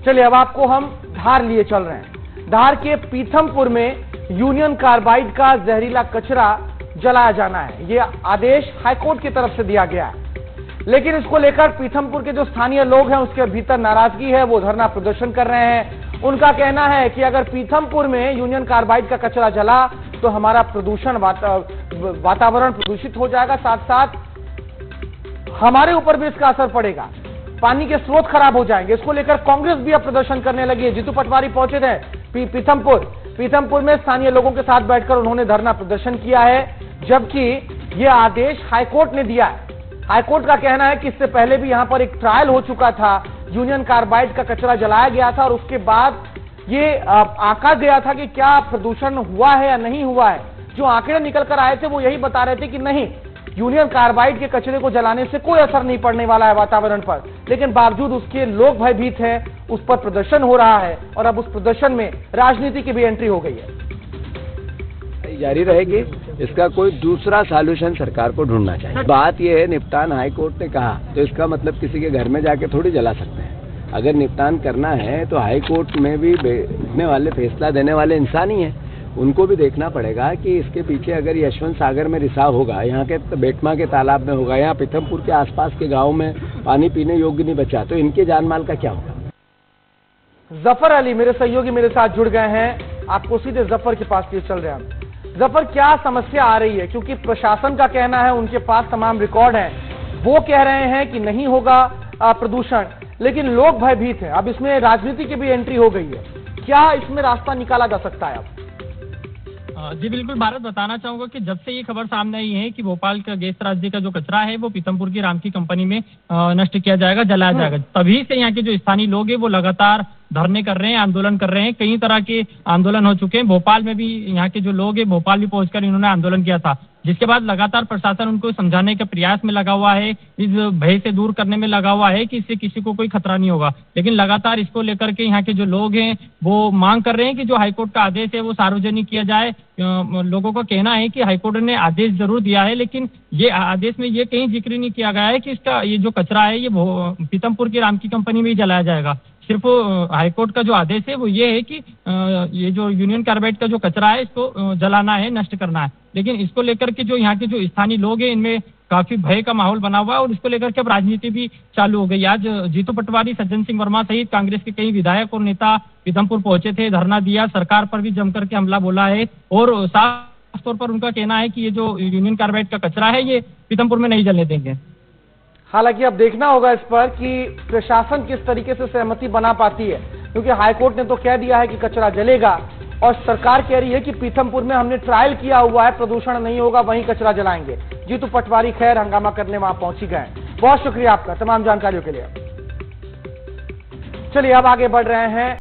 चलिए अब आपको हम धार लिए चल रहे हैं। धार के पीथमपुर में यूनियन कार्बाइड का जहरीला कचरा जलाया जाना है। यह आदेश हाईकोर्ट की तरफ से दिया गया है, लेकिन इसको लेकर पीथमपुर के जो स्थानीय लोग हैं उसके भीतर नाराजगी है। वो धरना प्रदर्शन कर रहे हैं। उनका कहना है कि अगर पीथमपुर में यूनियन कार्बाइड का कचरा जला तो हमारा प्रदूषण वातावरण प्रदूषित हो जाएगा, साथ साथ हमारे ऊपर भी इसका असर पड़ेगा, पानी के स्रोत खराब हो जाएंगे। इसको लेकर कांग्रेस भी अब प्रदर्शन करने लगी है। जीतू पटवारी पहुंचे थे पीथमपुर में स्थानीय लोगों के साथ बैठकर उन्होंने धरना प्रदर्शन किया है, जबकि यह आदेश हाईकोर्ट ने दिया है। हाईकोर्ट का कहना है कि इससे पहले भी यहां पर एक ट्रायल हो चुका था, यूनियन कार्बाइड का कचरा जलाया गया था और उसके बाद ये आंका गया था कि क्या प्रदूषण हुआ है या नहीं हुआ है। जो आंकड़े निकल कर आए थे वो यही बता रहे थे कि नहीं, यूनियन कार्बाइड के कचरे को जलाने से कोई असर नहीं पड़ने वाला है वातावरण पर, लेकिन बावजूद उसके लोग भयभीत हैं, उस पर प्रदर्शन हो रहा है और अब उस प्रदर्शन में राजनीति की भी एंट्री हो गई है। जारी रहेगी, इसका कोई दूसरा सॉल्यूशन सरकार को ढूंढना चाहिए। बात यह है, निपटान हाई कोर्ट ने कहा तो इसका मतलब किसी के घर में जाके थोड़ी जला सकते हैं। अगर निपटान करना है तो हाई कोर्ट में भी बैठने वाले, फैसला देने वाले इंसान ही हैं। उनको भी देखना पड़ेगा कि इसके पीछे अगर यशवंत सागर में रिसाव होगा, यहाँ के बेटमा के तालाब में होगा, यहाँ पीथमपुर के आसपास के गाँव में पानी पीने योग्य नहीं बचा, तो इनके जान माल का क्या होगा। जफर अली मेरे सहयोगी मेरे साथ जुड़ गए हैं। आपको सीधे जफर के पास चल रहे हैं। जफर, क्या समस्या आ रही है? क्योंकि प्रशासन का कहना है उनके पास तमाम रिकॉर्ड हैं, वो कह रहे हैं कि नहीं होगा प्रदूषण, लेकिन लोग भयभीत हैं। अब इसमें राजनीति की भी एंट्री हो गई है। क्या इसमें रास्ता निकाला जा सकता है अब? जी बिल्कुल भारत, बताना चाहूंगा कि जब से ये खबर सामने आई है कि भोपाल का गैस त्रासदी का जो कचरा है वो पीथमपुर की राम की कंपनी में नष्ट किया जाएगा, जलाया जाएगा, तभी से यहाँ के जो स्थानीय लोग हैं वो लगातार धरने कर रहे हैं, आंदोलन कर रहे हैं। कई तरह के आंदोलन हो चुके हैं। भोपाल में भी यहाँ के जो लोग हैं, भोपाल भी पहुंचकर इन्होंने आंदोलन किया था, जिसके बाद लगातार प्रशासन उनको समझाने के प्रयास में लगा हुआ है, इस भय से दूर करने में लगा हुआ है कि इससे किसी को कोई खतरा नहीं होगा। लेकिन लगातार इसको लेकर के यहाँ के जो लोग हैं वो मांग कर रहे हैं कि जो हाईकोर्ट का आदेश है वो सार्वजनिक किया जाए। लोगों का कहना है कि हाईकोर्ट ने आदेश जरूर दिया है, लेकिन ये आदेश में ये कहीं जिक्र नहीं किया गया है कि इसका ये जो कचरा है ये पीथमपुर की राम की कंपनी में ही जलाया जाएगा। सिर्फ हाईकोर्ट का जो आदेश है वो ये है कि ये जो यूनियन कार्बाइड का जो कचरा है इसको जलाना है, नष्ट करना है। लेकिन इसको लेकर के जो यहाँ के जो स्थानीय लोग हैं इनमें काफी भय का माहौल बना हुआ है और इसको लेकर के अब राजनीति भी चालू हो गई। आज जीतू पटवारी, सज्जन सिंह वर्मा सहित कांग्रेस के कई विधायक और नेता पीथमपुर पहुंचे थे, धरना दिया, सरकार पर भी जमकर के हमला बोला है और साफ तौर पर उनका कहना है कि ये जो यूनियन कार्बाइड का कचरा है ये पीथमपुर में नहीं जलने देंगे। हालांकि अब देखना होगा इस पर कि प्रशासन किस तरीके से सहमति बना पाती है, क्योंकि हाईकोर्ट ने तो कह दिया है कि कचरा जलेगा और सरकार कह रही है कि पीथमपुर में हमने ट्रायल किया हुआ है, प्रदूषण नहीं होगा, वहीं कचरा जलाएंगे। जीतू पटवारी खैर हंगामा करने वहां पहुंची गए। बहुत शुक्रिया आपका तमाम जानकारियों के लिए। चलिए अब आगे बढ़ रहे हैं।